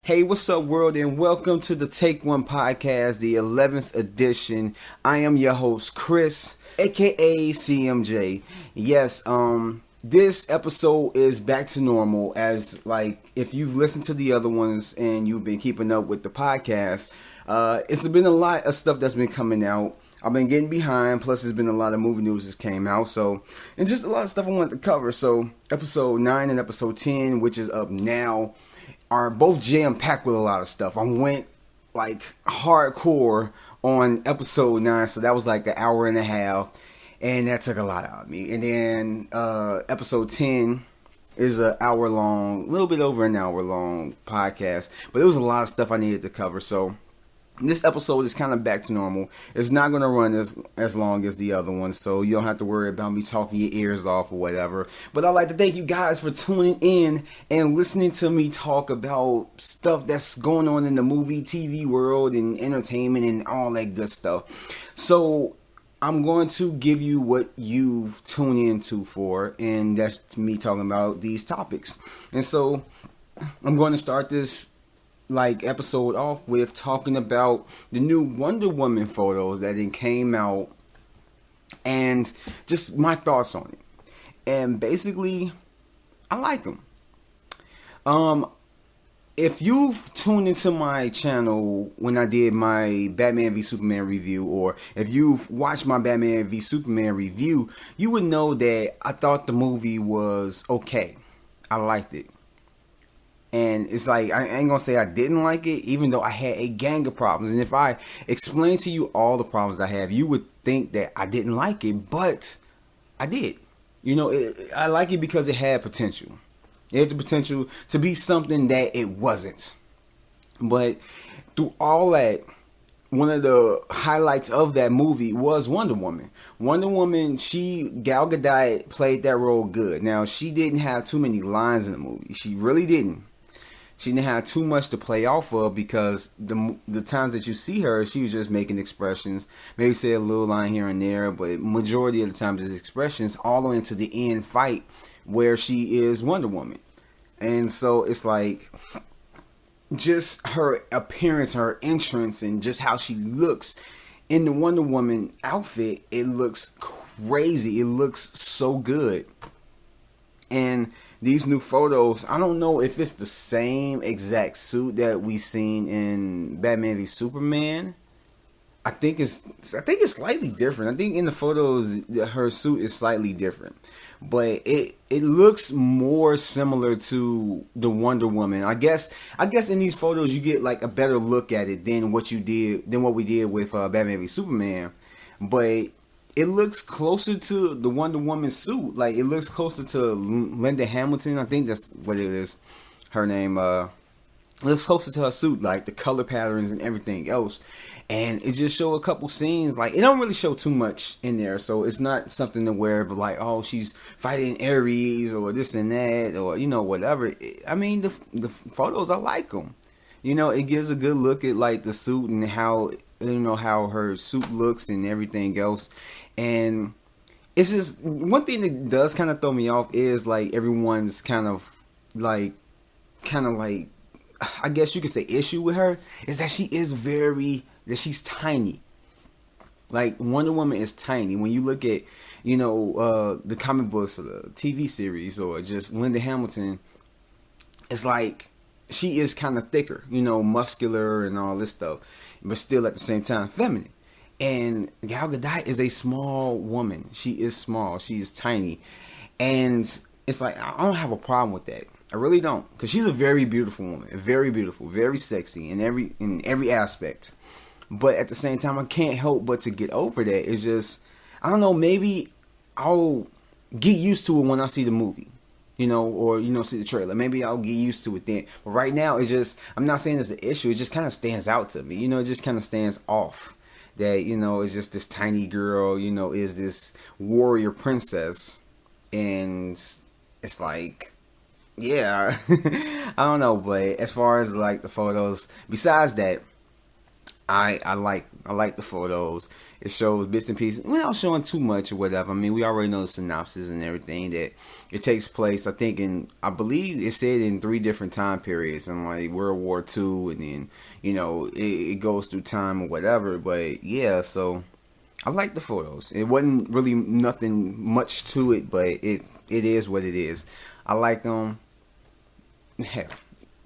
Hey, what's up, world, and welcome to the Take One Podcast, the 11th edition. I am your host, Chris, aka CMJ. Yes, this episode is back to normal. As like, if you've listened to the other ones and you've been keeping up with the podcast, it's been a lot of stuff that's been coming out. I've been getting behind, plus there's been a lot of movie news that came out, and just a lot of stuff I wanted to cover. So, episode 9 and episode 10, which is up now, are both jam-packed with a lot of stuff. I went like hardcore on episode 9, so that was like an hour and a half, and that took a lot out of me. And then episode 10 is an hour long, a little bit over an hour long podcast, but there was a lot of stuff I needed to cover. So this episode is kind of back to normal. It's not going to run as long as the other ones, so you don't have to worry about me talking your ears off or whatever. But I'd like to thank you guys for tuning in and listening to me talk about stuff that's going on in the movie, TV world, and entertainment and all that good stuff. So I'm going to give you what you've tuned into for, and that's me talking about these topics. And so I'm going to start this episode off with talking about the new Wonder Woman photos that then came out and just my thoughts on it. And basically, I like them. If you've tuned into my channel when I did my Batman v Superman review, or if you've watched my Batman v Superman review, you would know that I thought the movie was okay. I liked it. And it's like, I ain't gonna say I didn't like it, even though I had a gang of problems. And if I explain to you all the problems I have, you would think that I didn't like it, but I did. I like it because it had potential. It had the potential to be something that it wasn't. But through all that, one of the highlights of that movie was Wonder Woman. Wonder Woman, Gal Gadot played that role good. Now, she didn't have too many lines in the movie. She really didn't. She didn't have too much to play off of, because the times that you see her, she was just making expressions. Maybe say a little line here and there, but majority of the time it's expressions all the way into the end fight where she is Wonder Woman. And so it's like, just her appearance, her entrance, and just how she looks in the Wonder Woman outfit, it looks crazy. It looks so good. And these new photos, I don't know if it's the same exact suit that we seen in Batman v Superman. I think it's slightly different. I think in the photos her suit is slightly different, but it looks more similar to the Wonder Woman. I guess in these photos you get like a better look at it than what we did with Batman v Superman, but it looks closer to the Wonder Woman suit. Like, it looks closer to Linda Hamilton. I think that's what it is. Her name. It looks closer to her suit, like the color patterns and everything else. And it just show a couple scenes. Like, it don't really show too much in there, so it's not something to wear. But like, oh, she's fighting Ares or this and that, or whatever. I mean, the photos, I like them. It gives a good look at like the suit and how how her suit looks and everything else. And it's just one thing that does kind of throw me off is like everyone's kind of like I guess you could say issue with her is that she's tiny. Like, Wonder Woman is tiny. When you look at the comic books or the TV series or just Linda Hamilton, it's like she is kind of thicker, muscular and all this stuff, but still at the same time feminine. And Gal Gadot is a small woman. She is small. She is tiny. And it's like, I don't have a problem with that. I really don't. Because she's a very beautiful woman. Very beautiful. Very sexy in every aspect. But at the same time, I can't help but to get over that. It's just, I don't know, maybe I'll get used to it when I see the movie. Or see the trailer. Maybe I'll get used to it then. But right now, it's just, I'm not saying it's an issue. It just kind of stands out to me. It just kind of stands off. That, it's just this tiny girl, is this warrior princess. And it's like, yeah, I don't know. But as far as like the photos, besides that, I like the photos. It shows bits and pieces without showing too much or whatever. I mean, we already know the synopsis and everything, that it takes place. I believe it said in 3 different time periods, in like World War II, and then it goes through time or whatever. But yeah, so I like the photos. It wasn't really nothing much to it, but it is what it is. I like them. Hell,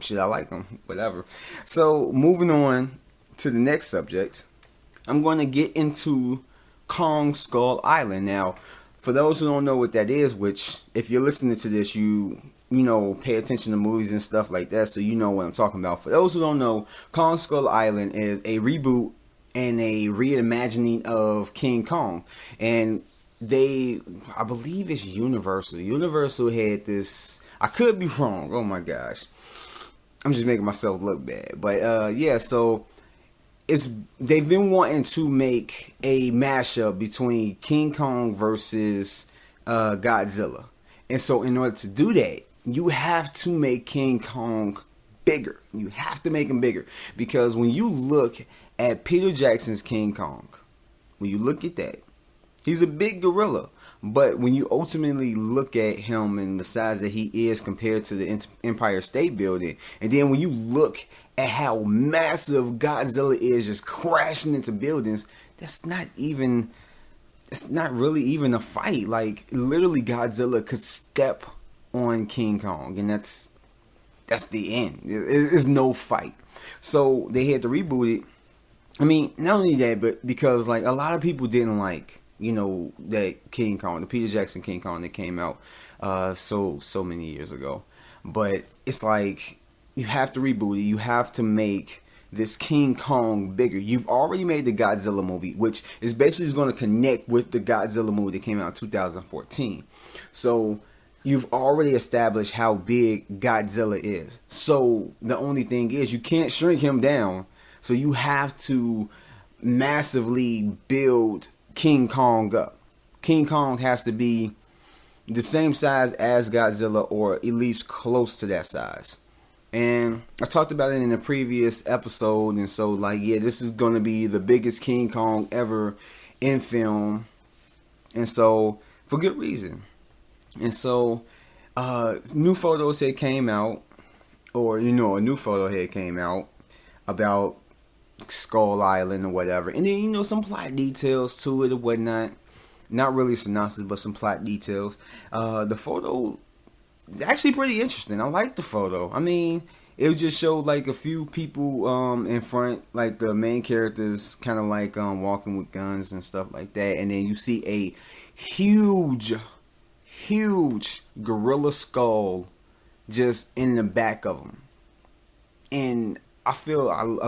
shit, I like them. Whatever. So moving on to the next subject, I'm going to get into Kong Skull Island. Now, for those who don't know what that is, which if you're listening to this, you pay attention to movies and stuff like that, so you know what I'm talking about. For those who don't know, Kong Skull Island is a reboot and a reimagining of King Kong. And I believe it's Universal. Universal had this, I could be wrong, oh my gosh. I'm just making myself look bad. But yeah, so they've been wanting to make a mashup between King Kong versus Godzilla. And so in order to do that, you have to make King Kong bigger. You have to make him bigger. Because when you look at Peter Jackson's King Kong, when you look at that, he's a big gorilla. But when you ultimately look at him and the size that he is compared to the Empire State Building, and then when you look at how massive Godzilla is just crashing into buildings, that's not really even a fight. Like, literally Godzilla could step on King Kong, and that's the end. It's no fight. So they had to reboot it. I mean, not only that, but because like a lot of people didn't like that King Kong, the Peter Jackson King Kong that came out so many years ago. But it's like you have to reboot it. You have to make this King Kong bigger. You've already made the Godzilla movie, which is basically going to connect with the Godzilla movie that came out in 2014. So you've already established how big Godzilla is. So the only thing is you can't shrink him down. So you have to massively build King Kong up. King Kong has to be the same size as Godzilla, or at least close to that size. And I talked about it in a previous episode, and so like, yeah, this is going to be the biggest King Kong ever in film, and so for good reason. And so new photos had came out, or a new photo had came out about Skull Island or whatever, and then some plot details to it or whatnot. Not really synopsis, but some plot details. The photo is actually pretty interesting. I like the photo. I mean, it just showed like a few people in front, like the main characters kind of like walking with guns and stuff like that, and then you see a huge gorilla skull just in the back of them. And I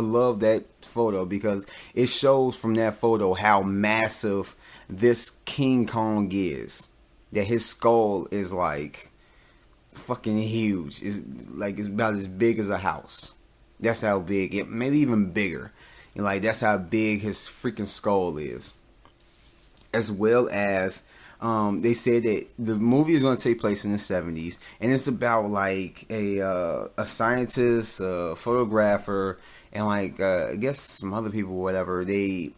love that photo because it shows from that photo how massive this King Kong is. That his skull is like fucking huge. It's about as big as a house. That's how big. Maybe even bigger. And like that's how big his freaking skull is. As well as they said that the movie is going to take place in the 70s, and it's about like a scientist, a photographer, and like I guess some other people, whatever. They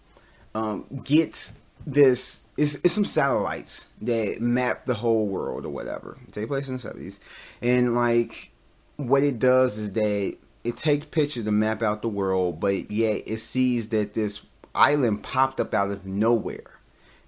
get this. It's some satellites that map the whole world or whatever. Take place in the 70s, and like what it does is that it takes pictures to map out the world, but yet it sees that this island popped up out of nowhere.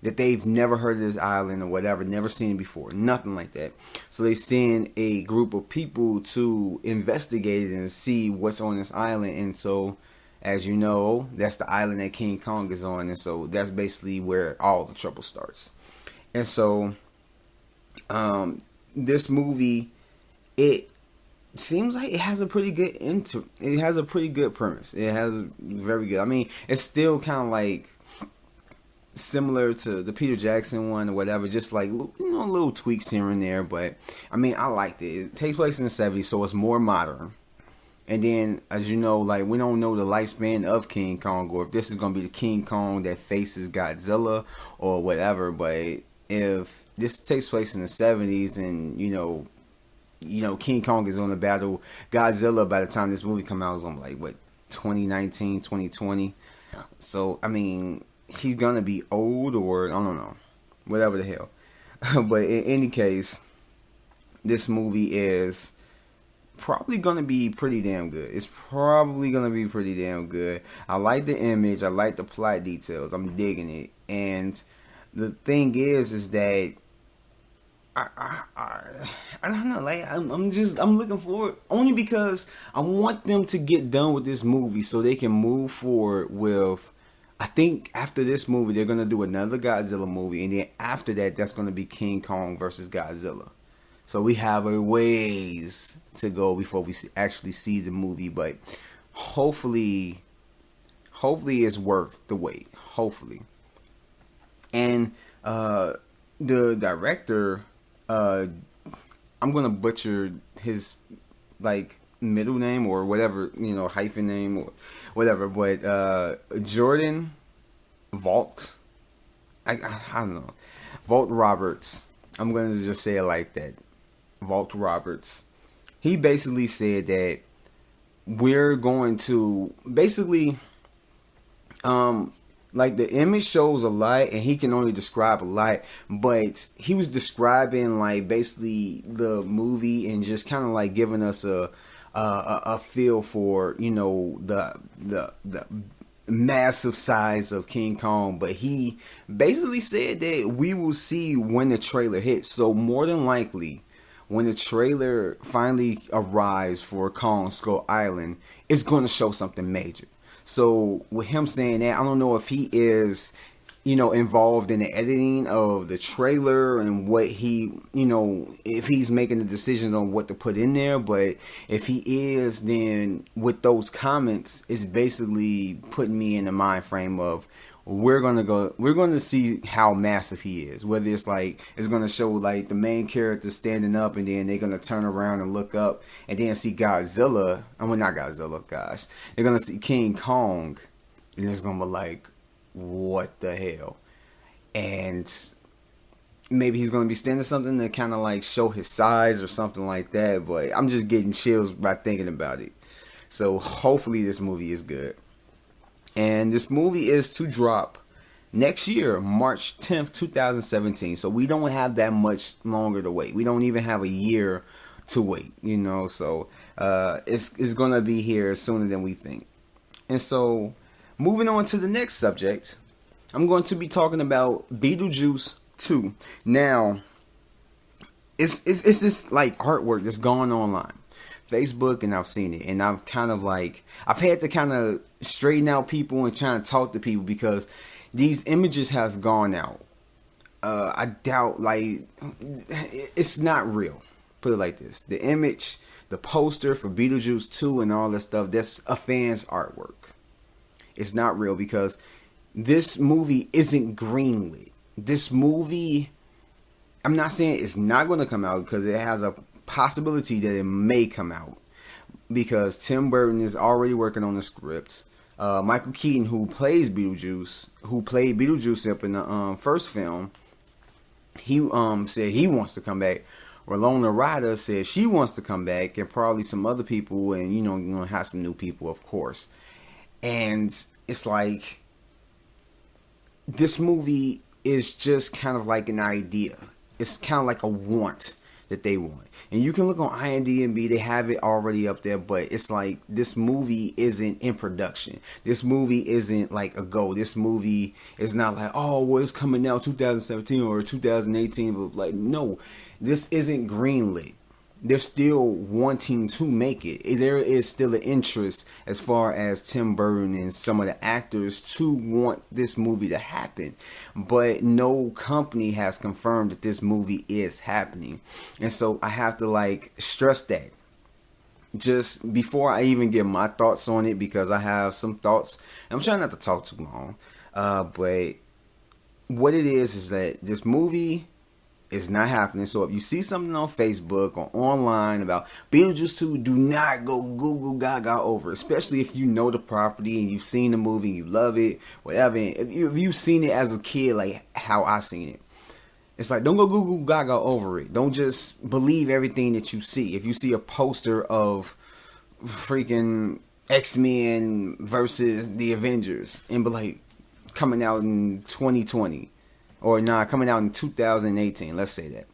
That they've never heard of this island or whatever, never seen it before, nothing like that. So they send a group of people to investigate it and see what's on this island. And so, as you know, that's the island that King Kong is on. And so that's basically where all the trouble starts. And so, this movie, it seems like it has a pretty good it has a pretty good premise. It has very good. I mean, it's still kind of like similar to the Peter Jackson one or whatever, just like little tweaks here and there, but I mean I liked it. It takes place in the 70s, so it's more modern. And then, as you know, like we don't know the lifespan of King Kong, or if this is gonna be the King Kong that faces Godzilla or whatever. But if this takes place in the 70s, and King Kong is on the battle Godzilla by the time this movie come out, is gonna be like what 2019, 2020. So, I mean, he's gonna be old, or I don't know, whatever the hell. But in any case, this movie is probably gonna be pretty damn good. It's probably gonna be pretty damn good. I like the image. I like the plot details. I'm digging it. And the thing is that I don't know. Like I'm looking forward only because I want them to get done with this movie so they can move forward with. I think after this movie they're gonna do another Godzilla movie, and then after that that's gonna be King Kong versus Godzilla. So we have a ways to go before we actually see the movie, but hopefully it's worth the wait. Hopefully, and the director, I'm gonna butcher his like middle name or whatever, hyphen name or whatever, but Jordan Vault, I don't know, Vault Roberts. I'm gonna just say it like that. Vault Roberts. He basically said that we're going to basically like the image shows a lot and he can only describe a lot, but he was describing like basically the movie and just kind of like giving us a feel for the massive size of King Kong. But he basically said that we will see when the trailer hits. So more than likely, when the trailer finally arrives for Kong Skull Island, it's going to show something major. So with him saying that, I don't know if he is, involved in the editing of the trailer and what he, if he's making the decision on what to put in there. But if he is, then with those comments, it's basically putting me in the mind frame of we're going to see how massive he is. Whether it's like, it's going to show like the main character standing up and then they're going to turn around and look up and then see Godzilla. I mean, not Godzilla, gosh. They're going to see King Kong and it's going to be like, what the hell? And maybe he's going to be standing something to kind of like show his size or something like that. But I'm just getting chills by thinking about it. So hopefully this movie is good. And this movie is to drop next year, March 10th, 2017. So we don't have that much longer to wait. We don't even have a year to wait, So it's going to be here sooner than we think. And so moving on to the next subject, I'm going to be talking about Beetlejuice II. Now, it's this like artwork that's going online. Facebook, and I've seen it, and I've had to kind of straighten out people and trying to talk to people because these images have gone out. I doubt, like, it's not real. Put it like this: the image, the poster for Beetlejuice 2 and all that stuff, that's a fan's artwork. It's not real because this movie isn't greenlit. This movie, I'm not saying it's not going to come out because it has a possibility that it may come out because Tim Burton is already working on the script. Michael Keaton, who played Beetlejuice up in the first film, he said he wants to come back. Winona Ryder said she wants to come back, and probably some other people, and you're gonna have some new people, of course. And it's like this movie is just kind of like an idea. It's kind of like a want that they want. And you can look on IMDb, they have it already up there, but it's like this movie isn't in production. This movie isn't like a go. This movie is not like, oh, well, it's coming out 2017 or 2018, but like, no, this isn't greenlit. They're still wanting to make it. There is still an interest as far as Tim Burton and some of the actors to want this movie to happen. But no company has confirmed that this movie is happening. And so I have to like stress that just before I even give my thoughts on it, because I have some thoughts. I'm trying not to talk too long. But what it is that this movie is not happening. So if you see something on Facebook or online about Beetlejuice 2, do not go Google Gaga over, especially if you know the property and you've seen the movie and you love it, whatever. If you've seen it as a kid, like how I seen it, it's like, don't go Google Gaga over it. Don't just believe everything that you see. If you see a poster of freaking X-Men versus the Avengers and be like coming out in 2020 or coming out in 2018, let's say that.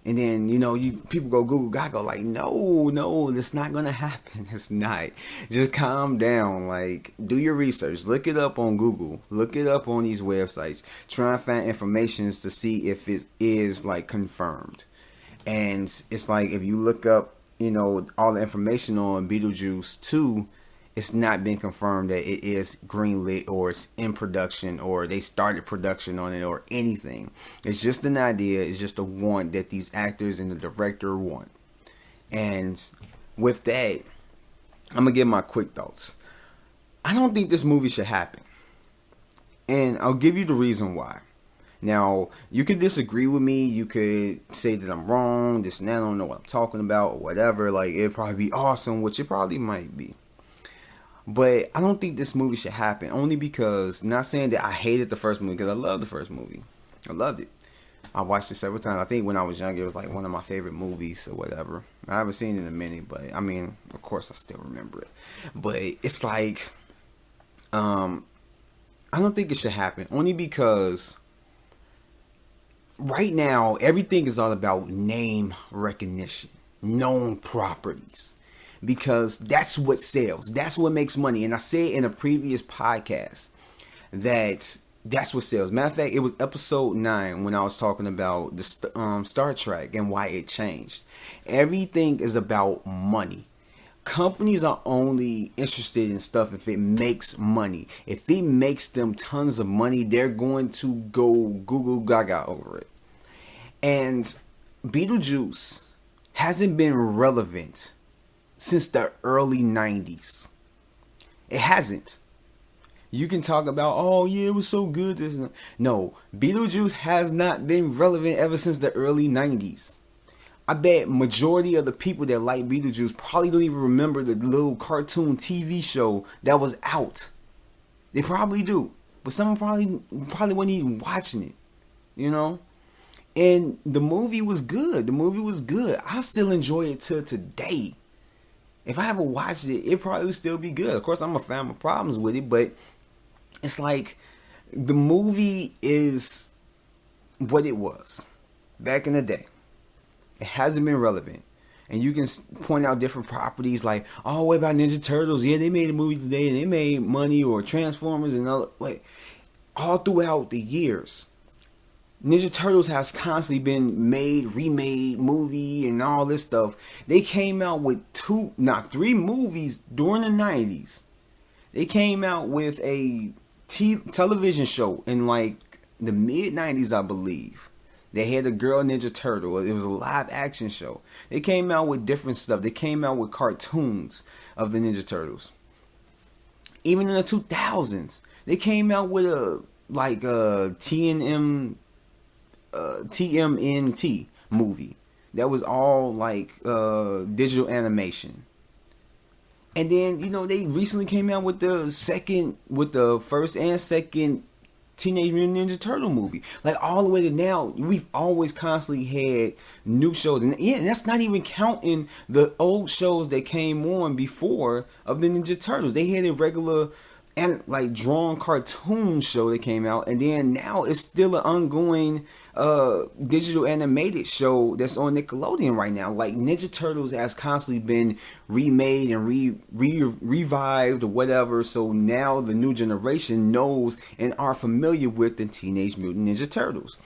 And then, you people go Google Gaga like, no, that's not gonna happen. It's not. Just calm down. Like, do your research. Look it up on Google. Look it up on these websites. Try and find information to see if it is like confirmed. And it's like if you look up, all the information on Beetlejuice 2, it's not been confirmed that it is greenlit or it's in production or they started production on it or anything. It's just an idea. It's just a want that these actors and the director want. And with that, I'm going to give my quick thoughts. I don't think this movie should happen. And I'll give you the reason why. Now, you can disagree with me. You could say that I'm wrong, this and that, I don't know what I'm talking about or whatever. Like, it'd probably be awesome, which it probably might be. But I don't think this movie should happen. Only because, not saying that I hated the first movie, because I loved the first movie. I loved it. I watched it several times. I think when I was younger, it was like one of my favorite movies or whatever. I haven't seen it in a minute, but I mean, of course, I still remember it. But it's like, I don't think it should happen. Only because right now, everything is all about name recognition, known properties. Because that's what sells. That's what makes money. And I said in a previous podcast that's what sells. Matter of fact, it was episode 9 when I was talking about the Star Trek and why it changed. Everything is about money. Companies are only interested in stuff if it makes money. If it makes them tons of money, they're going to go Google Gaga over it. And Beetlejuice hasn't been relevant since the early 90s. It hasn't. You can talk about, oh yeah, it was so good. No, Beetlejuice has not been relevant ever since the early 90s. I bet majority of the people that like Beetlejuice probably don't even remember the little cartoon TV show that was out. They probably do. But someone probably wasn't even watching it. And the movie was good. I still enjoy it till today. If I ever watched it, it probably would still be good. Of course, I'm a fan of problems with it, but it's like the movie is what it was back in the day. It hasn't been relevant. And you can point out different properties like, oh, what about Ninja Turtles? Yeah, they made a movie today and they made money, or Transformers and all throughout the years. Ninja Turtles has constantly been made, remade, movie, and all this stuff. They came out with 3 movies during the 90s. They came out with a television show in like the mid-90s, I believe. They had a Girl Ninja Turtle. It was a live action show. They came out with different stuff. They came out with cartoons of the Ninja Turtles. Even in the 2000s, they came out with a TMNT movie that was all like digital animation. And then they recently came out with the first and second Teenage Mutant Ninja Turtle movie. Like all the way to now, we've always constantly had new shows, and that's not even counting the old shows that came on before of the Ninja Turtles. They had a regular and like drawn cartoon show that came out, and then now it's still an ongoing digital animated show that's on Nickelodeon right now. Like Ninja Turtles has constantly been remade and revived or whatever, so now the new generation knows and are familiar with the Teenage Mutant Ninja Turtles.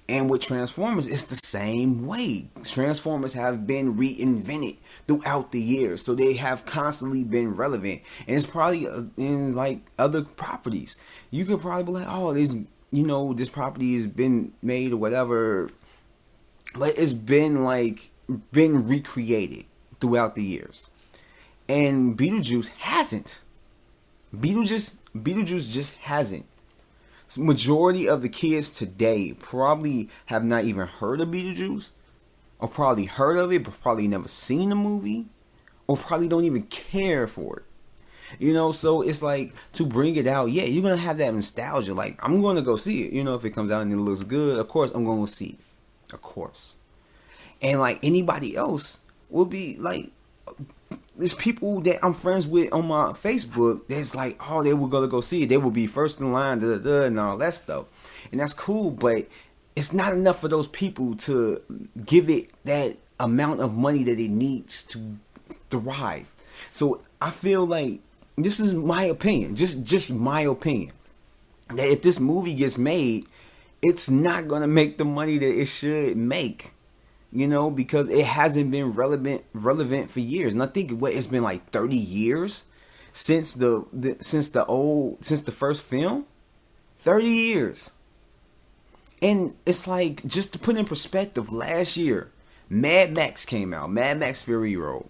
And with Transformers, it's the same way. Transformers have been reinvented throughout the years, so they have constantly been relevant. And it's probably in like other properties. You could probably be like, oh, this property has been made or whatever, but it's been recreated throughout the years. And Beetlejuice hasn't. Beetlejuice just hasn't. Majority of the kids today probably have not even heard of Beetlejuice, or probably heard of it but probably never seen the movie, or probably don't even care for it. So it's like, to bring it out, yeah, you're gonna have that nostalgia. Like, I'm gonna go see it. If it comes out and it looks good, of course I'm gonna see it, of course. And like anybody else will be like, there's people that I'm friends with on my Facebook that's like, oh, they were gonna go see it. They will be first in line, and all that stuff. And that's cool, but it's not enough for those people to give it that amount of money that it needs to thrive. So I feel like this is my opinion, just my opinion, that if this movie gets made, it's not gonna make the money that it should make. Because it hasn't been relevant for years. And I think it's been like 30 years since since the first film. 30 years. And it's like, just to put in perspective, last year Mad Max came out. Mad Max Fury Road.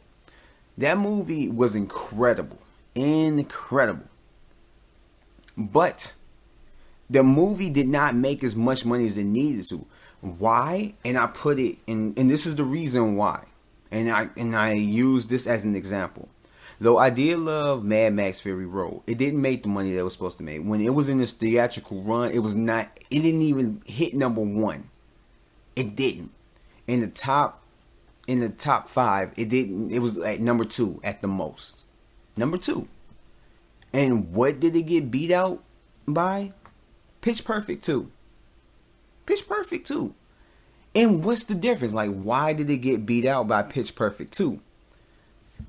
That movie was incredible. Incredible. But the movie did not make as much money as it needed to. Why? And I put it in, and this is the reason why. And I use this as an example. Though I did love Mad Max Fury Road, it didn't make the money that it was supposed to make. When it was in this theatrical run, it didn't even hit number one. It didn't. In the top 5, it didn't. It was at number 2 at the most. Number 2. And what did it get beat out by? Pitch Perfect 2. Pitch Perfect 2. And what's the difference? Like, why did it get beat out by Pitch Perfect 2?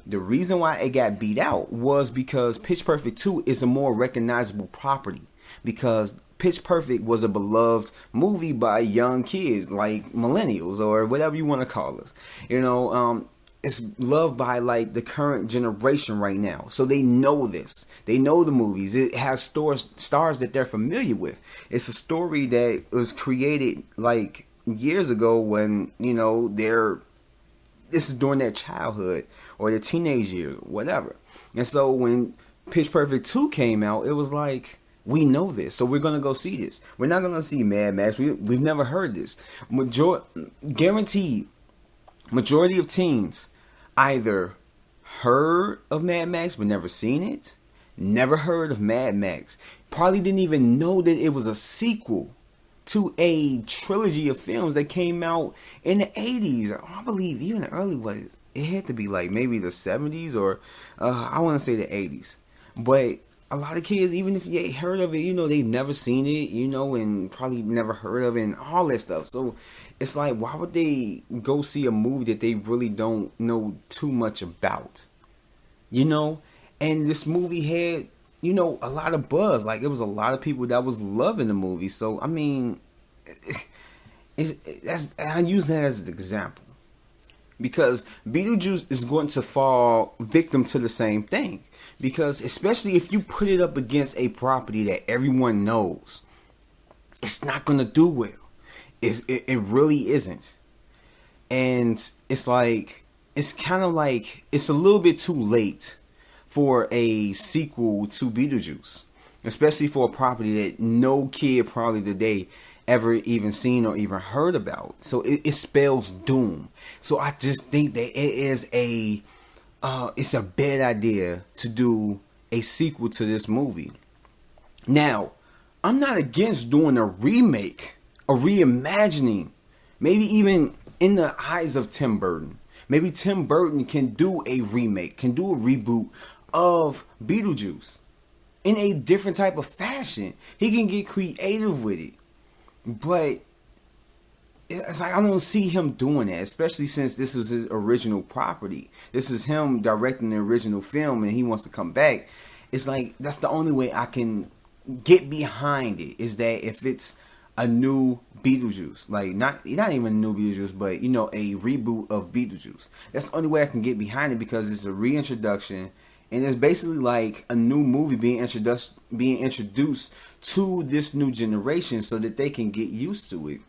The reason why it got beat out was because Pitch Perfect 2 is a more recognizable property. Because Pitch Perfect was a beloved movie by young kids, like millennials or whatever you want to call us. It's loved by like the current generation right now. So they know this. They know the movies. It has stars that they're familiar with. It's a story that was created like years ago when, this is during their childhood or their teenage years, whatever. And so when Pitch Perfect 2 came out, it was like, we know this, so we're gonna go see this. We're not gonna see Mad Max. We've never heard this. Guaranteed, majority of teens either heard of Mad Max but never seen it, never heard of Mad Max, probably didn't even know that it was a sequel to a trilogy of films that came out in the 80s. I believe even the early ones. It had to be like maybe the 70s or I want to say the 80s. But a lot of kids, even if they heard of it, they've never seen it, and probably never heard of it and all that stuff. So it's like, why would they go see a movie that they really don't know too much about? And this movie had, a lot of buzz. Like, it was a lot of people that was loving the movie. So, I mean, I use that as an example. Because Beetlejuice is going to fall victim to the same thing. Because especially if you put it up against a property that everyone knows, it's not going to do well. It really isn't. And it's like, it's kind of like, it's a little bit too late for a sequel to Beetlejuice. Especially for a property that no kid probably today ever even seen or even heard about. So it spells doom. So I just think that it's a bad idea to do a sequel to this movie. Now, I'm not against doing a remake, a reimagining, maybe even in the eyes of Tim Burton. Maybe Tim Burton can do a remake, can do a reboot of Beetlejuice in a different type of fashion. He can get creative with it. But it's like, I don't see him doing that, especially since this is his original property. This is him directing the original film and he wants to come back. It's like, that's the only way I can get behind it, is that if it's a new Beetlejuice, like not even a new Beetlejuice, but a reboot of Beetlejuice. That's the only way I can get behind it, because it's a reintroduction. And it's basically like a new movie being introduced to this new generation so that they can get used to it.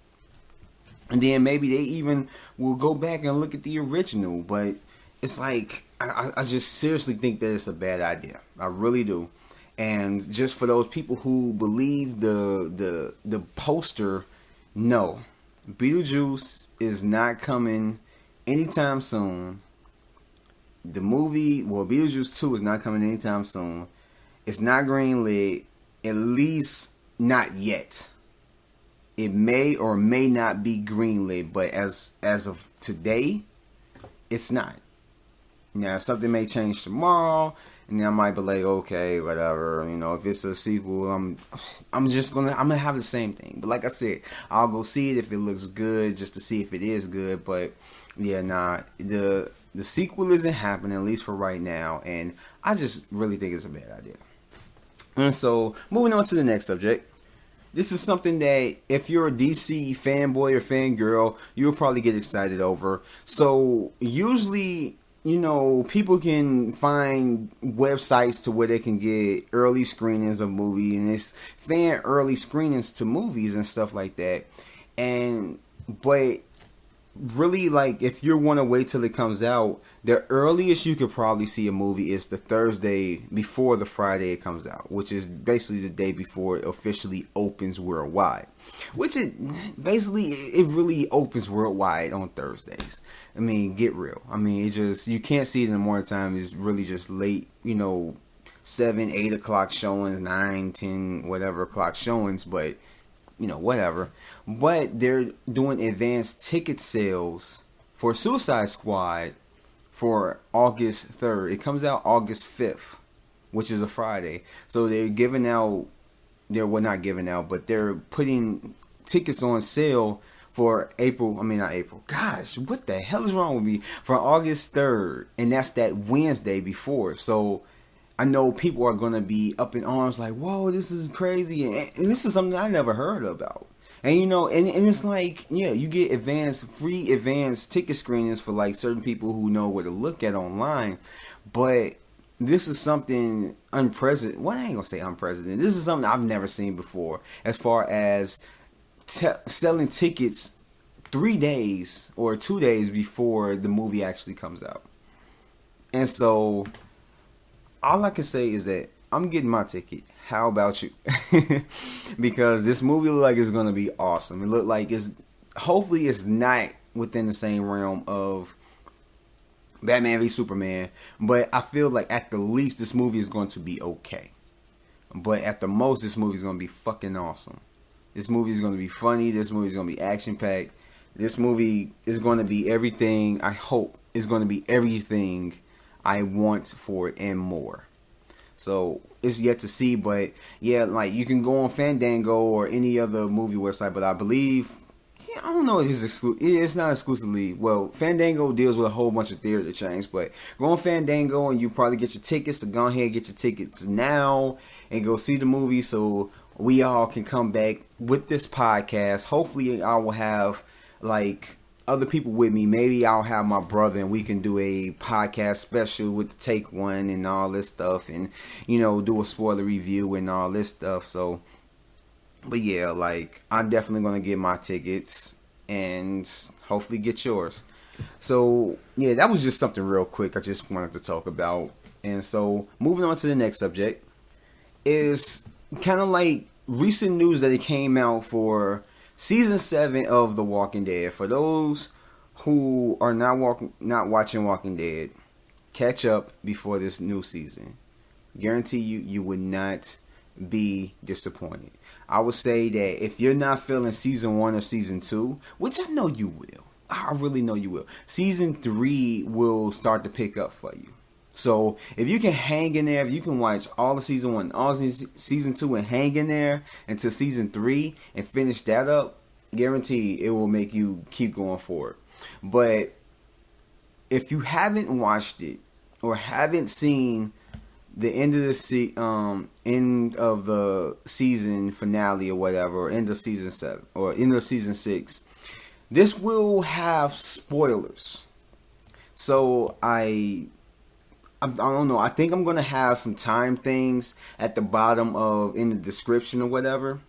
And then maybe they even will go back and look at the original. But it's like, I just seriously think that it's a bad idea. I really do. And just for those people who believe the poster, no. Beetlejuice is not coming anytime soon. The movie, Beetlejuice 2 is not coming anytime soon. It's not greenlit, at least not yet. It may or may not be greenlit, but as of today, it's not. Now, something may change tomorrow, and then I might be like, okay, whatever. If it's a sequel, I'm gonna have the same thing. But like I said, I'll go see it if it looks good, just to see if it is good. But yeah, nah, the sequel isn't happening, at least for right now, and I just really think it's a bad idea. And so, moving on to the next subject. This is something that if you're a DC fanboy or fangirl, you'll probably get excited over. So usually, people can find websites to where they can get early screenings of movies, and it's fan early screenings to movies and stuff like that. But really, like, if you want to wait till it comes out, the earliest you could probably see a movie is the Thursday before the Friday it comes out, which is basically the day before it officially opens worldwide. It really opens worldwide on Thursdays. I mean, get real. I mean, you can't see it in the morning time. It's really just late, 7, 8 o'clock showings, 9, 10, whatever o'clock showings, but whatever. But they're doing advanced ticket sales for Suicide Squad for August 3rd. It comes out August 5th, which is a Friday. So they're not giving out, but they're putting tickets on sale for not April. Gosh, what the hell is wrong with me? For August 3rd, and that's that Wednesday before. So I know people are going to be up in arms like, whoa, this is crazy. And this is something I never heard about. And, and it's like, yeah, you get free advanced ticket screenings for like certain people who know what to look at online. But this is something unprecedented. Well, I ain't going to say unprecedented. This is something I've never seen before as far as selling tickets 3 days or 2 days before the movie actually comes out. And so all I can say is that I'm getting my ticket. How about you? Because this movie look like it's gonna be awesome. It look like hopefully it's not within the same realm of Batman v Superman, but I feel like at the least this movie is going to be okay. But at the most, this movie is gonna be fucking awesome. This movie is gonna be funny. This movie is gonna be action packed. This movie is gonna be everything. I hope is gonna be everything I want for it and more. So it's yet to see, but yeah, like you can go on Fandango or any other movie website, but I believe, I don't know if it's not exclusively. Well, Fandango deals with a whole bunch of theater chains, but go on Fandango and you probably get your tickets. So go ahead and get your tickets now and go see the movie, so we all can come back with this podcast. Hopefully, I will have like other people with me. Maybe I'll have my brother and we can do a podcast special with the Take One and all this stuff, and do a spoiler review and all this stuff. So, but yeah, like I'm definitely gonna get my tickets and hopefully get yours. So yeah, that was just something real quick I just wanted to talk about. And so moving on to the next subject is kind of like recent news that it came out for Season 7 of The Walking Dead. For those who are not watching Walking Dead, catch up before this new season. Guarantee you would not be disappointed. I would say that if you're not feeling Season 1 or Season 2, which I know you will, I really know you will, Season 3 will start to pick up for you. So if you can hang in there, if you can watch all of Season 1, all of Season 2 and hang in there until Season 3 and finish that up, guarantee it will make you keep going forward. But if you haven't watched it or haven't seen the end of the season finale or whatever, or end of Season 7 or end of Season 6, this will have spoilers. So I don't know. I think I'm gonna have some time things at the bottom in the description or whatever.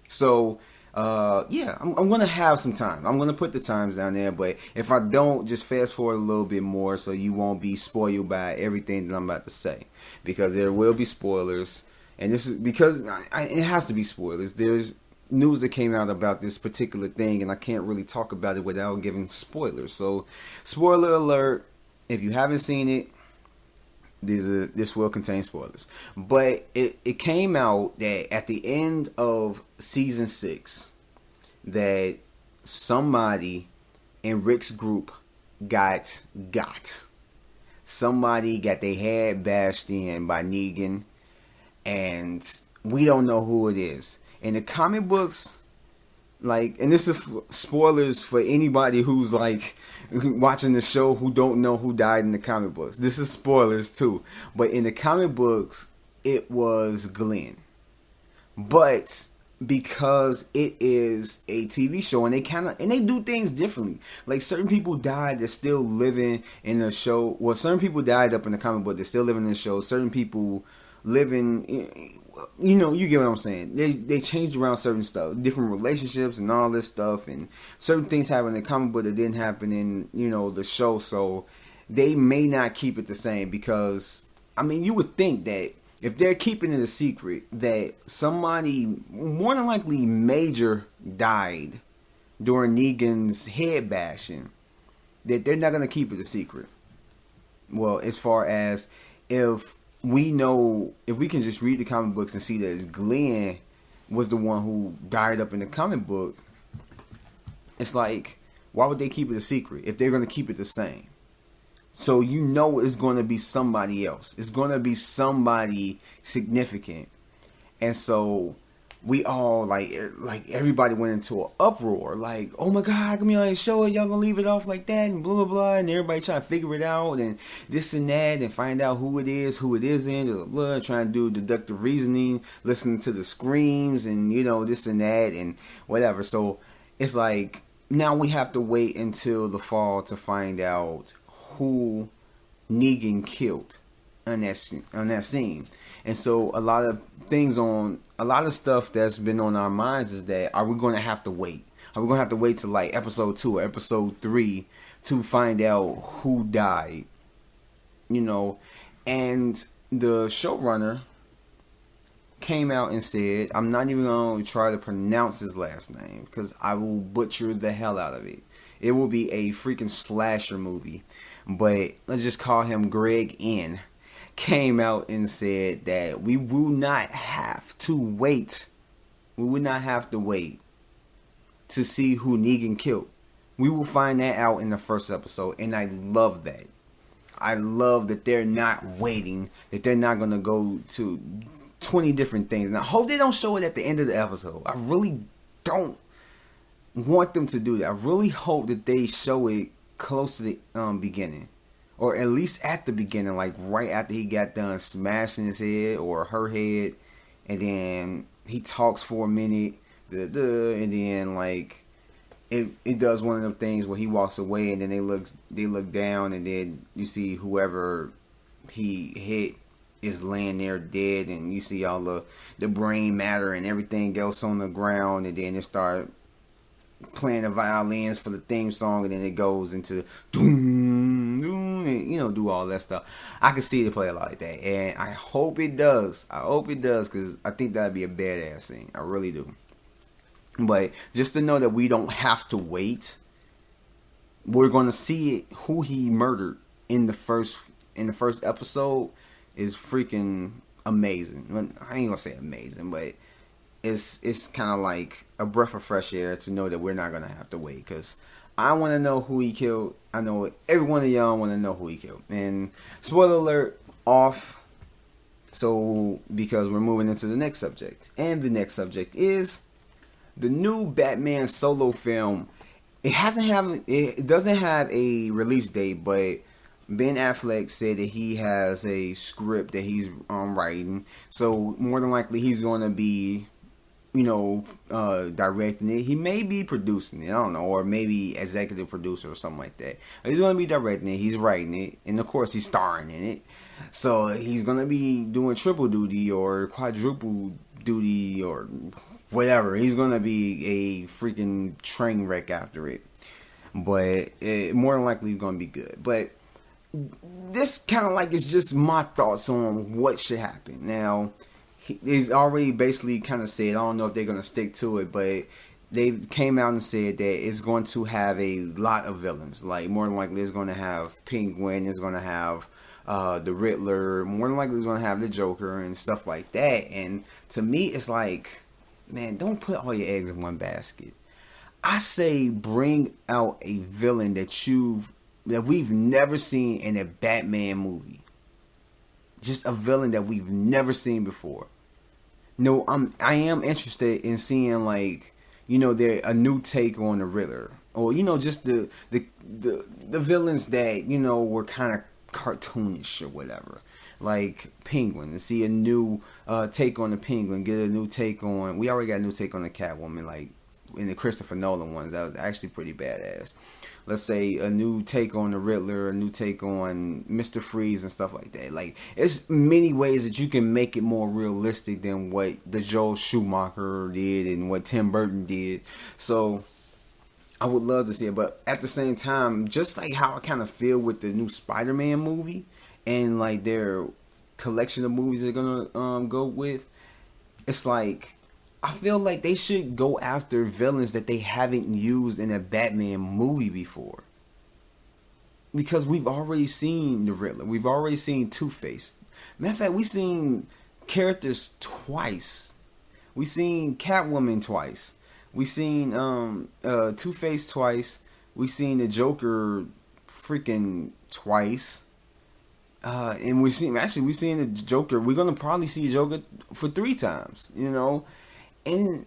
So yeah, I'm gonna have some time. I'm gonna put the times down there. But if I don't, just fast forward a little bit more so you won't be spoiled by everything that I'm about to say, because there will be spoilers, and this is because it has to be spoilers. There's news that came out about this particular thing, and I can't really talk about it without giving spoilers. So, spoiler alert! If you haven't seen it, this will contain spoilers. But it came out that at the end of Season 6 that somebody in Rick's group got. somebody got their head bashed in by Negan, and we don't know who it is. In the comic books, like, and this is spoilers for anybody who's like watching the show who don't know who died in the comic books. This is spoilers too. But in the comic books, it was Glenn. But because it is a TV show, and they do things differently. Like, certain people died that's still living in the show. Well, certain people died up in the comic book that's still living in the show. Certain people living, you get what I'm saying. They changed around certain stuff, different relationships and all this stuff, and certain things happen in the comic book that didn't happen in the show. So they may not keep it the same, because you would think that if they're keeping it a secret, that somebody more than likely major died during Negan's head bashing, that they're not going to keep it a secret. Well, as far as if we can just read the comic books and see that Glenn was the one who died up in the comic book, it's like, why would they keep it a secret if they're going to keep it the same? So it's going to be somebody else. It's going to be somebody significant. And so we all, like everybody went into an uproar. Like, oh my God, come on, show it. Y'all going to leave it off like that and blah, blah, blah. And everybody trying to figure it out and this and that and find out who it is, who it isn't, blah, blah, blah, trying to do deductive reasoning, listening to the screams and, this and that and whatever. So it's like, now we have to wait until the fall to find out who Negan killed on that scene. And so a lot of stuff that's been on our minds is that, are we going to have to wait? Are we going to have to wait till like episode 2 or episode 3 to find out who died? And the showrunner came out and said, I'm not even going to try to pronounce his last name because I will butcher the hell out of it. It will be a freaking slasher movie. But let's just call him Greg N. Came out and said that we will not have to wait. We will not have to wait to see who Negan killed. We will find that out in the first episode. And I love that. I love that they're not waiting. That they're not going to go to 20 different things. And I hope they don't show it at the end of the episode. I really don't want them to do that. I really hope that they show it close to the beginning, or at least at the beginning, like right after he got done smashing his head or her head, and then he talks for a minute, and then like it does one of them things where he walks away and then they look down, and then you see whoever he hit is laying there dead, and you see all the brain matter and everything else on the ground, and then it start playing the violins for the theme song, and then it goes into doom, doom, and do all that stuff. I can see it play a lot like that, and I hope it does. Because I think that'd be a badass scene. I really do. But just to know that we don't have to wait, we're gonna see it, who he murdered in the first episode, is freaking amazing. I ain't gonna say amazing, but it's kind of like a breath of fresh air to know that we're not going to have to wait, because I want to know who he killed. I know every one of y'all want to know who he killed. And spoiler alert, off. So, because we're moving into the next subject. And the next subject is the new Batman solo film. It doesn't have a release date, but Ben Affleck said that he has a script that he's writing. So, more than likely, he's going to be directing it. He may be producing it, I don't know, or maybe executive producer or something like that. He's going to be directing it, he's writing it, and of course he's starring in it. So he's going to be doing triple duty or quadruple duty or whatever. He's going to be a freaking train wreck after it. But more than likely he's going to be good. But this kind of like is just my thoughts on what should happen. Now, he's already basically kind of said, I don't know if they're going to stick to it, but they came out and said that it's going to have a lot of villains. Like, more than likely it's going to have Penguin, it's going to have the Riddler, more than likely it's going to have the Joker and stuff like that. And to me, it's like, man, don't put all your eggs in one basket. I say bring out a villain that you've that we've never seen in a Batman movie. Just a villain that we've never seen before. No, I am interested in seeing, like, there a new take on the Riddler, or just the villains that were kind of cartoonish or whatever, like Penguin. To see a new take on the Penguin, get a new take on. We already got a new take on the Catwoman, like in the Christopher Nolan ones. That was actually pretty badass. Let's say a new take on the Riddler, a new take on Mr. Freeze and stuff like that. Like, it's many ways that you can make it more realistic than what the Joel Schumacher did and what Tim Burton did. So I would love to see it, but at the same time, just like how I kind of feel with the new Spider-Man movie and like their collection of movies they're gonna go with, it's like I feel like they should go after villains that they haven't used in a Batman movie before. Because we've already seen the Riddler. We've already seen Two-Face. Matter of fact, we've seen characters twice. We've seen Catwoman twice. We've seen Two-Face twice. We've seen the Joker freaking twice. And we've seen the Joker. We're going to probably see Joker for 3 times, And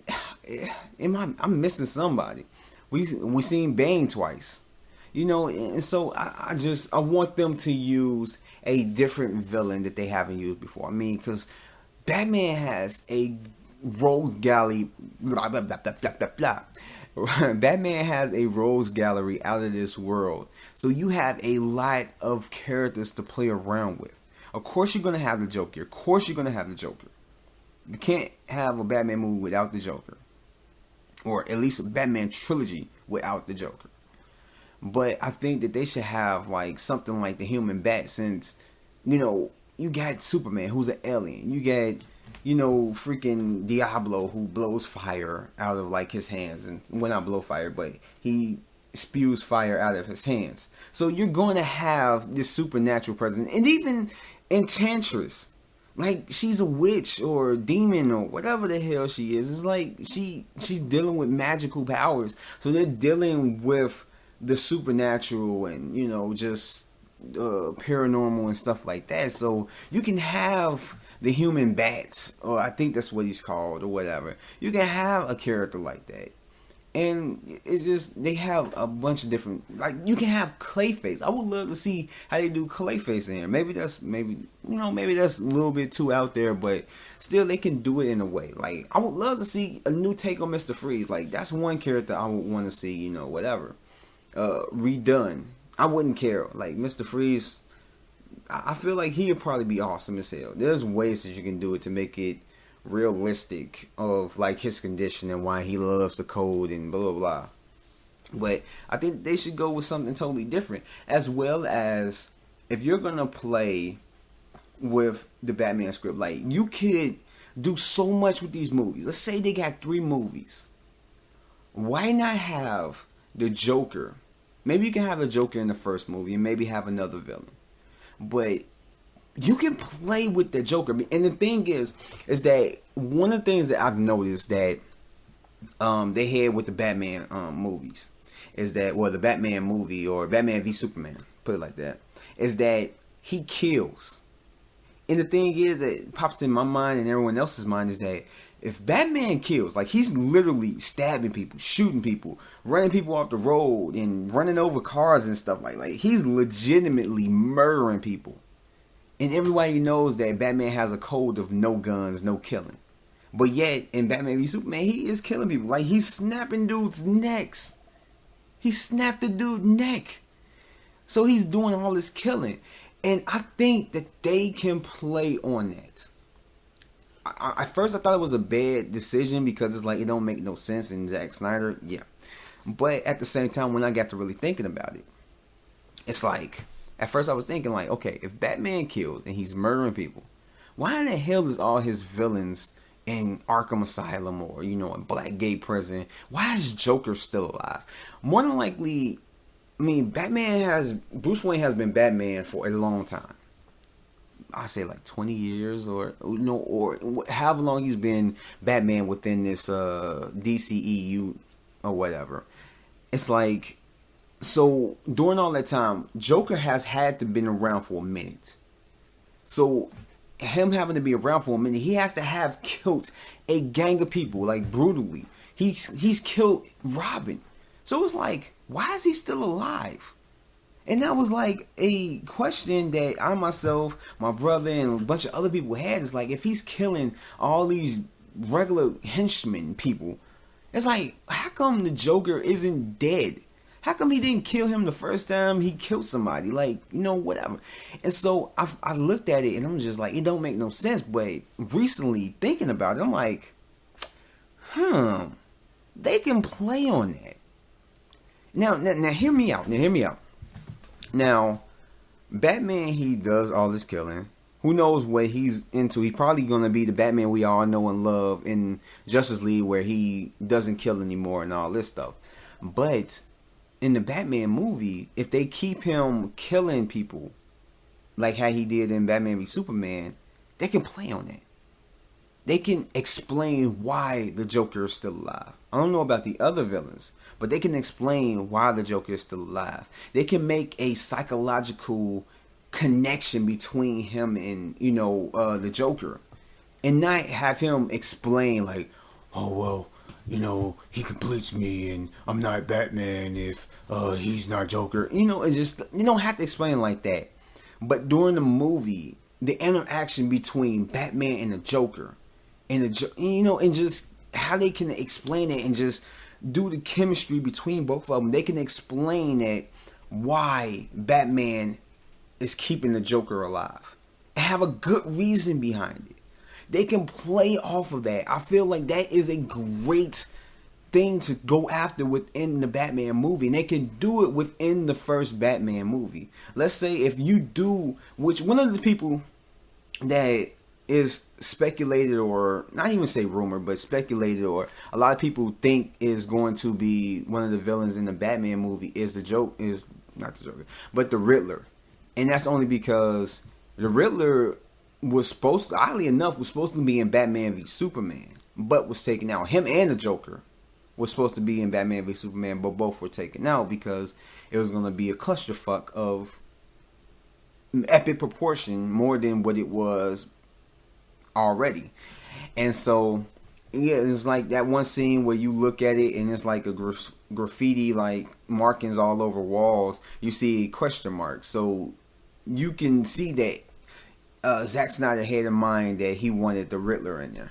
I'm missing somebody. We seen Bane twice, and so I want them to use a different villain that they haven't used before. I mean, because Batman has a rogues gallery, blah blah blah blah blah blah blah. Batman has a rogues gallery out of this world, so you have a lot of characters to play around with. Of course, you're gonna have the Joker. Of course, you're gonna have the Joker. You can't have a Batman movie without the Joker. Or at least a Batman trilogy without the Joker. But I think that they should have like something like the Human Bat, since, you got Superman, who's an alien. You got, freaking Diablo, who blows fire out of like his hands. And well, not blow fire, but he spews fire out of his hands. So you're going to have this supernatural presence. And even Enchantress. Like, she's a witch or a demon or whatever the hell she is. It's like she's dealing with magical powers. So they're dealing with the supernatural and, just paranormal and stuff like that. So you can have the Human Bat, or I think that's what he's called or whatever. You can have a character like that. And it's just, they have a bunch of different, like, you can have Clayface. I would love to see how they do Clayface in here. Maybe that's a little bit too out there, but still they can do it in a way. Like, I would love to see a new take on Mr. Freeze. Like, that's one character I would want to see, whatever, redone. I wouldn't care. Like, Mr. Freeze, I feel like he would probably be awesome as hell. There's ways that you can do it to make it realistic of like his condition and why he loves the code and blah blah blah. But I think they should go with something totally different, as well as if you're gonna play with the Batman script, like, you could do so much with these movies. Let's say they got 3 movies. Why not have the Joker? Maybe you can have a Joker in the first movie and maybe have another villain, but you can play with the Joker. And the thing is that one of the things that I've noticed that they had with the Batman movies is that, well, the Batman movie or Batman v Superman, put it like that, is that he kills. And the thing is that pops in my mind and everyone else's mind is that if Batman kills, like, he's literally stabbing people, shooting people, running people off the road and running over cars and stuff like he's legitimately murdering people. And everybody knows that Batman has a code of no guns, no killing. But yet, in Batman v Superman, he is killing people. Like, he's snapping dudes' necks. He snapped the dude's neck. So he's doing all this killing. And I think that they can play on that. At first, I thought it was a bad decision because it's like, it don't make no sense in Zack Snyder. Yeah. But at the same time, when I got to really thinking about it, it's like, at first I was thinking like, okay, if Batman kills and he's murdering people, why in the hell is all his villains in Arkham Asylum or, a Blackgate prison? Why is Joker still alive? More than likely, I mean, Bruce Wayne has been Batman for a long time. I say like 20 years or however long he's been Batman within this DCEU or whatever. It's like, So during all that time, Joker has had to been around for a minute. So him having to be around for a minute, he has to have killed a gang of people like brutally. He's killed Robin. So it's like, why is he still alive? And that was like a question that I myself, my brother, and a bunch of other people had. Is like, if he's killing all these regular henchmen people, it's like, how come the Joker isn't dead? How come he didn't kill him the first time he killed somebody? Like, whatever. And so I looked at it and I'm just like, it don't make no sense. But recently, thinking about it, I'm like, they can play on that. Now hear me out. Now, Batman, he does all this killing. Who knows what he's into? He's probably going to be the Batman we all know and love in Justice League, where he doesn't kill anymore and all this stuff. But in the Batman movie, if they keep him killing people like how he did in Batman v Superman, they can play on that. They can explain why the Joker is still alive. I don't know about the other villains, but they can explain why the Joker is still alive. They can make a psychological connection between him and, the Joker. And not have him explain like, oh, well, he completes me and I'm not Batman if he's not Joker. It's just, you don't have to explain like that. But during the movie, the interaction between Batman and the Joker, and and just how they can explain it and just do the chemistry between both of them. They can explain that why Batman is keeping the Joker alive and have a good reason behind it. They can play off of that. I feel like that is a great thing to go after within the Batman movie, and they can do it within the first Batman movie. Let's say if you do, which one of the people that is speculated, or not even say rumor, but speculated, or a lot of people think is going to be one of the villains in the Batman movie is not the Joker, but the Riddler. And that's only because the Riddler was supposed to, oddly enough, was supposed to be in Batman v Superman, but was taken out. Him and the Joker was supposed to be in Batman v Superman, but both were taken out because it was going to be a clusterfuck of epic proportion, more than what it was already. And so, yeah, it's like that one scene where you look at it and it's like a graffiti, like markings all over walls. You see a question mark. So you can see that Zack Snyder had in mind that he wanted the Riddler in there.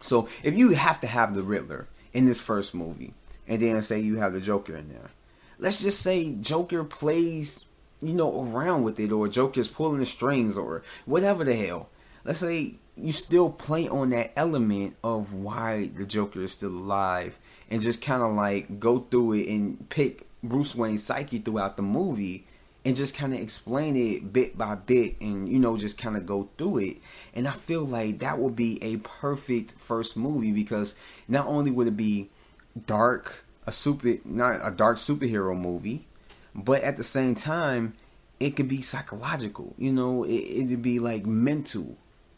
So if you have to have the Riddler in this first movie, and then say you have the Joker in there, let's just say Joker plays, around with it, or Joker's pulling the strings, or whatever the hell. Let's say you still play on that element of why the Joker is still alive, and just kind of like go through it and pick Bruce Wayne's psyche throughout the movie, and just kind of explain it bit by bit, and just kind of go through it. And I feel like that would be a perfect first movie, because not only would it be dark, not a dark superhero movie, but at the same time it could be psychological. It'd be like mental.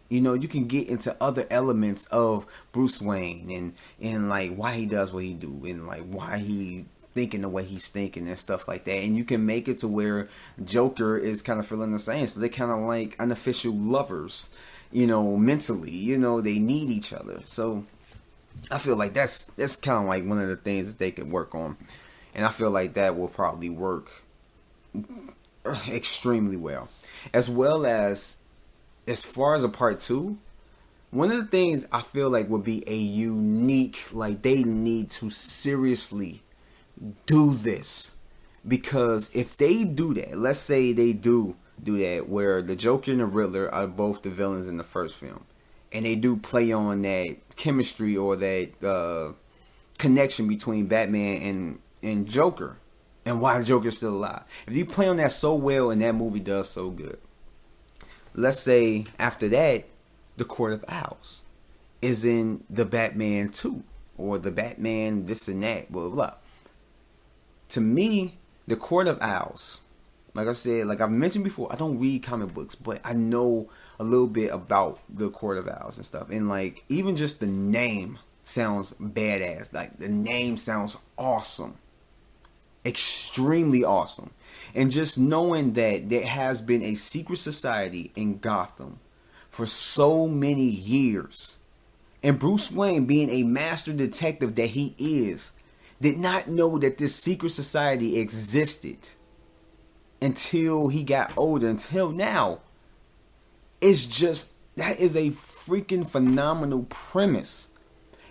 You can get into other elements of Bruce Wayne and like why he does what he do, and like why he thinking the way he's thinking and stuff like that. And you can make it to where Joker is kind of feeling the same. So they're kind of like unofficial lovers, mentally. They need each other. So I feel like that's kind of like one of the things that they could work on. And I feel like that will probably work extremely well. As far as a part 2, one of the things I feel like would be a unique, like they need to seriously do this. Because if they do that, let's say they do that, where the Joker and the Riddler are both the villains in the first film, and they do play on that chemistry or that connection between Batman and Joker, and why Joker's still alive. If you play on that so well and that movie does so good, let's say after that, the Court of Owls is in the Batman 2, or the Batman this and that, blah, blah, blah. To me, the Court of Owls, like I said, like I've mentioned before, I don't read comic books, but I know a little bit about the Court of Owls and stuff. And like, even just the name sounds badass. Like, the name sounds awesome. extremely awesome. And just knowing that there has been a secret society in Gotham for so many years, and Bruce Wayne, being a master detective that he is, did not know that this secret society existed until he got older, until now. It's just, that is a freaking phenomenal premise.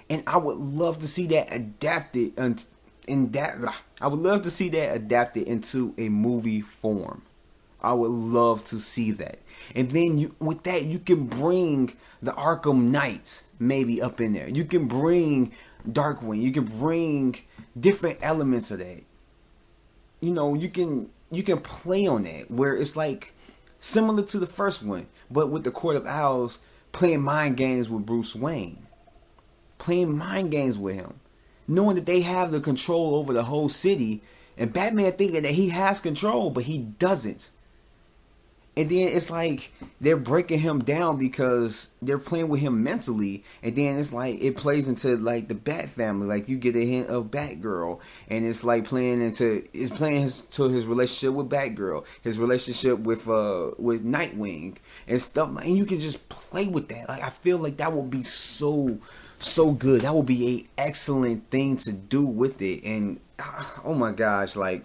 And I would love to see that adapted I would love to see that adapted into a movie form. I would love to see that. And then with that, you can bring the Arkham Knight maybe up in there. You can bring Darkwing. You can bring different elements of that. You can play on that where it's like similar to the first one, but with the Court of Owls playing mind games with Bruce Wayne, playing mind games with him, knowing that they have the control over the whole city, and Batman thinking that he has control, but he doesn't. And then it's like they're breaking him down because they're playing with him mentally. And then it's like it plays into like the Bat family. Like you get a hint of Batgirl, and it's like playing into his relationship with Batgirl, his relationship with Nightwing and stuff. And you can just play with that. Like I feel like that would be so good. That would be a excellent thing to do with it. And oh my gosh, like.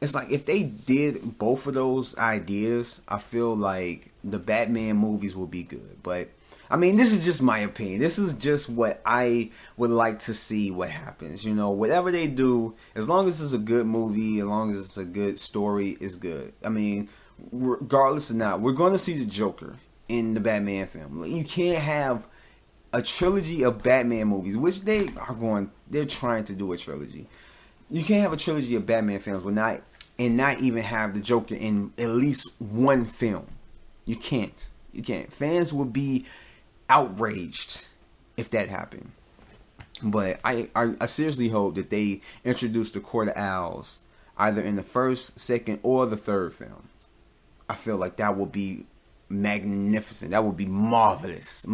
It's like if they did both of those ideas, I feel like the Batman movies would be good. But I mean, this is just my opinion. This is just what I would like to see what happens. Whatever they do, as long as it's a good movie, as long as it's a good story, is good. I mean, regardless of not, we're going to see the Joker in the Batman film. You can't have a trilogy of Batman movies, which they're trying to do a trilogy. You can't have a trilogy of Batman films and not even have the Joker in at least one film. You can't. Fans would be outraged if that happened. But I seriously hope that they introduce the Court of Owls either in the first, second, or the third film. I feel like that would be magnificent. That would be marvelous.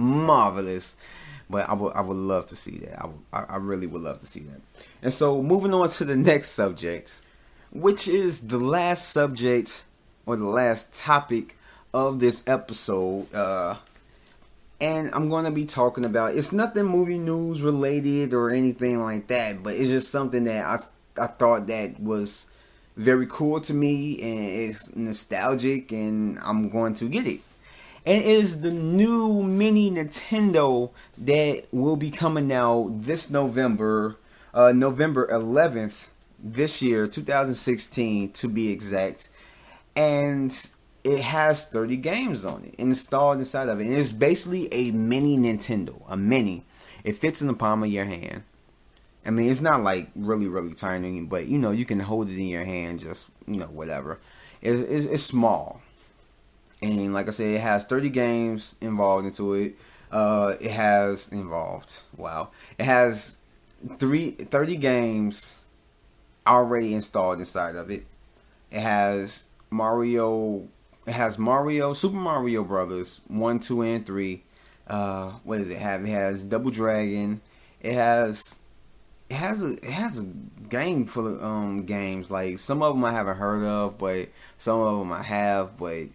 But I would love to see that. I really would love to see that. And so moving on to the next subject, which is the last subject or the last topic of this episode. And I'm going to be talking about, it's nothing movie news related or anything like that, but it's just something that I thought that was very cool to me, and it's nostalgic, and I'm going to get it. And it is the new mini Nintendo that will be coming out this November 11th this year, 2016 to be exact. And it has 30 games on it installed inside of it. And it's basically a mini Nintendo, a mini. It fits in the palm of your hand. I mean, it's not like really, really tiny, but you can hold it in your hand, just, whatever. It's small. And like I said, it has 30 games involved into it. It has 30 games already installed inside of it. It has Super Mario Brothers 1, 2, and 3. What does it have? It has Double Dragon. It has a game full of games. Like some of them I haven't heard of, but some of them I have. But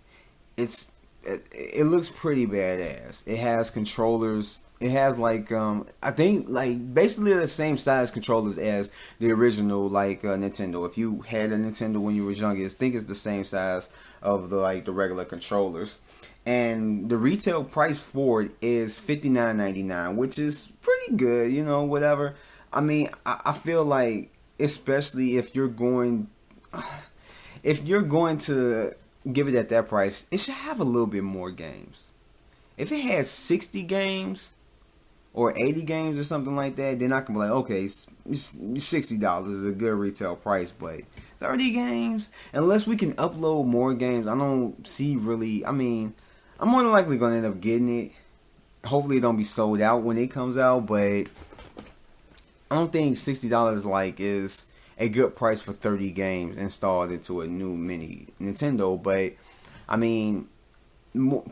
it looks pretty badass. It has controllers. It has I think basically the same size controllers as the original Nintendo. If you had a Nintendo when you were younger, I think it's the same size of the regular controllers. And the retail price for it is $59.99, which is pretty good, whatever. I mean, I feel like, especially if you're going to give it at that price, it should have a little bit more games. If it has 60 games or 80 games or something like that, then I can be like, okay, $60 is a good retail price. But 30 games, unless we can upload more games, I don't see really. I mean, I'm more than likely going to end up getting it. Hopefully it don't be sold out when it comes out, but I don't think $60 is a good price for 30 games installed into a new mini Nintendo. But I mean,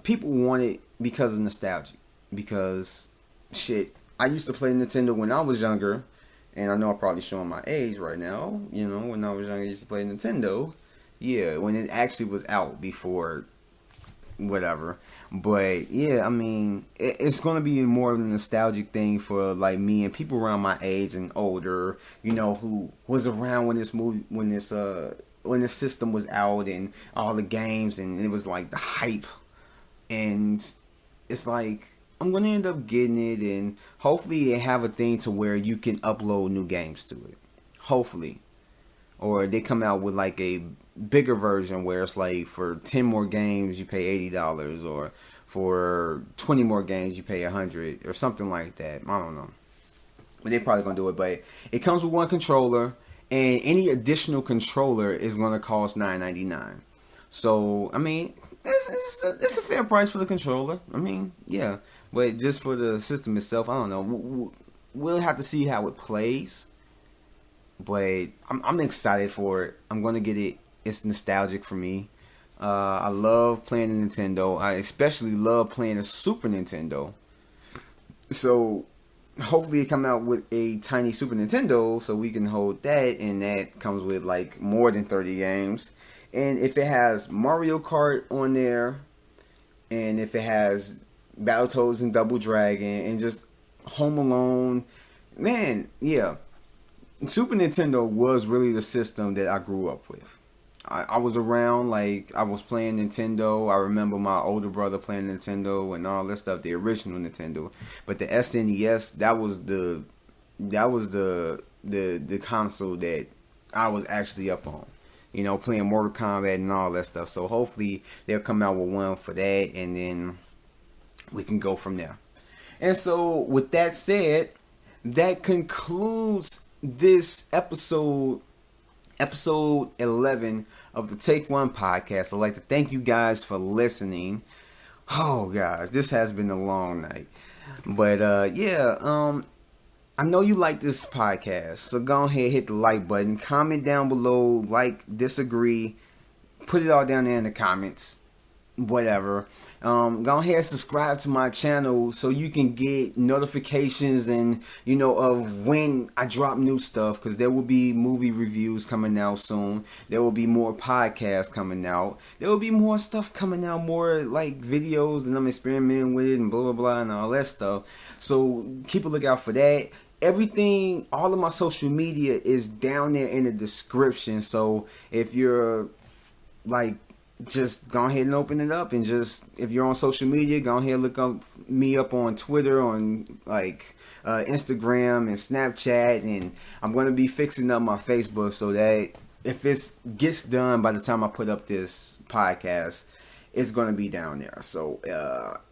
people want it because of nostalgia. Because shit, I used to play Nintendo when I was younger, And I know I'm probably showing my age right now. You know, when I was young, I used to play Nintendo. Yeah, when it actually was out before whatever. But yeah, I mean, it's gonna be more of a nostalgic thing for like me and people around my age and older. You know, who was around when this movie, when this system was out and all the games, and it was like the hype. And it's like I'm gonna end up getting it, and hopefully they have a thing to where you can upload new games to it. Hopefully, or they come out with like a bigger version where it's like for 10 more games you pay $80, or for 20 more games you pay 100, or something like that. I don't know, but they're probably gonna do it. But it comes with one controller, and any additional controller is gonna cost $9.99. So I mean, it's a fair price for the controller. I mean, yeah, but just for the system itself, I don't know. We'll have to see how it plays. But I'm excited for it. I'm gonna get it. It's nostalgic for me. I love playing the Nintendo. I especially love playing a Super Nintendo. So hopefully it come out with a tiny Super Nintendo so we can hold that, and that comes with like more than 30 games. And if it has Mario Kart on there, and if it has Battletoads and Double Dragon, and just Home Alone, man, yeah. Super Nintendo was really the system that I grew up with. I was around, like, I was playing Nintendo. I remember my older brother playing Nintendo and all that stuff, the original Nintendo. But the SNES, that was the console that I was actually up on. You know, playing Mortal Kombat and all that stuff. So hopefully they'll come out with one for that, and then we can go from there. And so with that said, that concludes this episode 11 of the Take One podcast. I'd like to thank you guys for listening. Oh guys, this has been a long night. But I know you like this podcast, so go ahead, hit the like button, comment down below, like, disagree, put it all down there in the comments, whatever. Go ahead, subscribe to my channel so you can get notifications and, you know, of when I drop new stuff, because there will be movie reviews coming out soon. There will be more podcasts coming out. There will be more stuff coming out, more like videos, and I'm experimenting with it and blah blah blah and all that stuff. So keep a lookout for that. Everything, all of my social media is down there in the description. So if you're like, just go ahead and open it up, and just, if you're on social media, go ahead and look up me up on Twitter, on like Instagram and Snapchat, and I'm going to be fixing up my Facebook so that if it gets done by the time I put up this podcast, it's going to be down there. So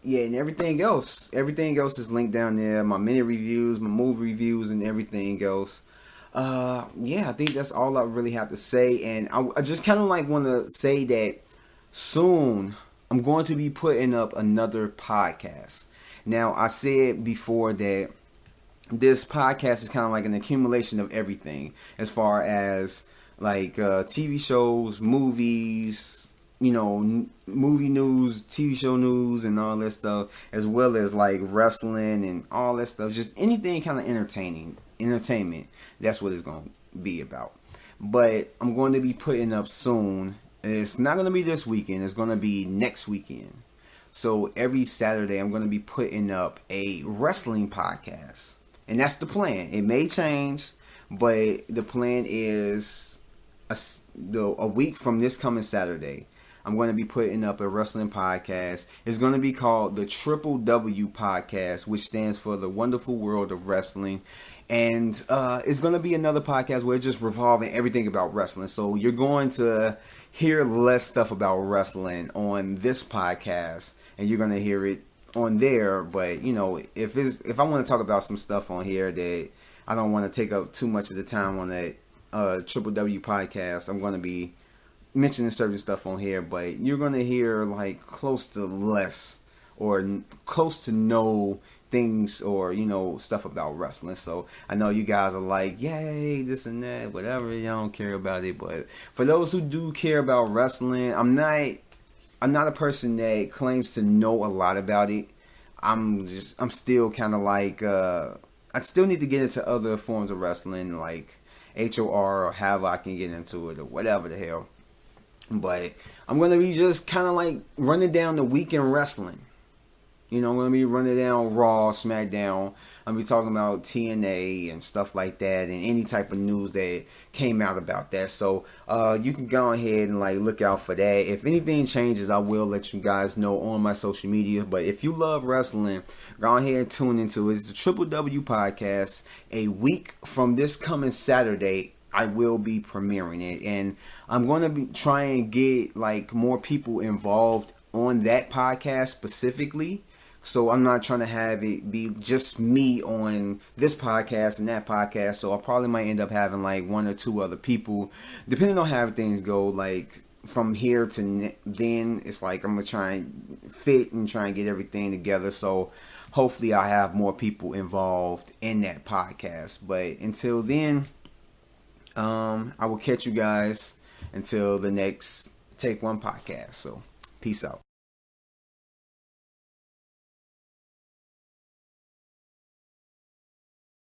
yeah, and everything else is linked down there, my mini reviews, my movie reviews, and everything else. Yeah, I think that's all I really have to say. And I just kind of like want to say that soon I'm going to be putting up another podcast. Now, I said before that this podcast is kind of like an accumulation of everything, as far as like TV shows, movies, you know, movie news, TV show news, and all that stuff, as well as like wrestling and all that stuff. Just anything kind of entertainment. That's what it's going to be about. But I'm going to be putting up soon. It's not going to be this weekend. It's going to be next weekend. So every Saturday, I'm going to be putting up a wrestling podcast. And that's the plan. It may change, but the plan is a week from this coming Saturday, I'm going to be putting up a wrestling podcast. It's going to be called the Triple W Podcast, which stands for the Wonderful World of Wrestling. And it's going to be another podcast where it's just revolving everything about wrestling. So you're going to hear less stuff about wrestling on this podcast, and you're going to hear it on there. But, you know, if I want to talk about some stuff on here that I don't want to take up too much of the time on that Triple W podcast, I'm going to be mentioning certain stuff on here. But you're going to hear like close to less or close to no things, or, you know, stuff about wrestling. So I know you guys are like, yay, this and that, whatever, you don't care about it. But for those who do care about wrestling, I'm not a person that claims to know a lot about it. I'm still kind of like I still need to get into other forms of wrestling like HOR or however I can get into it or whatever the hell. But I'm going to be just kind of like running down the week in wrestling. You know, I'm going to be running down Raw, SmackDown. I'm going to be talking about TNA and stuff like that and any type of news that came out about that. So you can go ahead and like look out for that. If anything changes, I will let you guys know on my social media. But if you love wrestling, go ahead and tune into it. It's the Triple W Podcast. A week from this coming Saturday, I will be premiering it. And I'm going to be trying to get like more people involved on that podcast specifically. So I'm not trying to have it be just me on this podcast and that podcast. So I probably might end up having like one or two other people, depending on how things go. Like from here to then, it's like I'm gonna try and fit and try and get everything together. So hopefully I have more people involved in that podcast. But until then, I will catch you guys until the next Take One podcast. So peace out.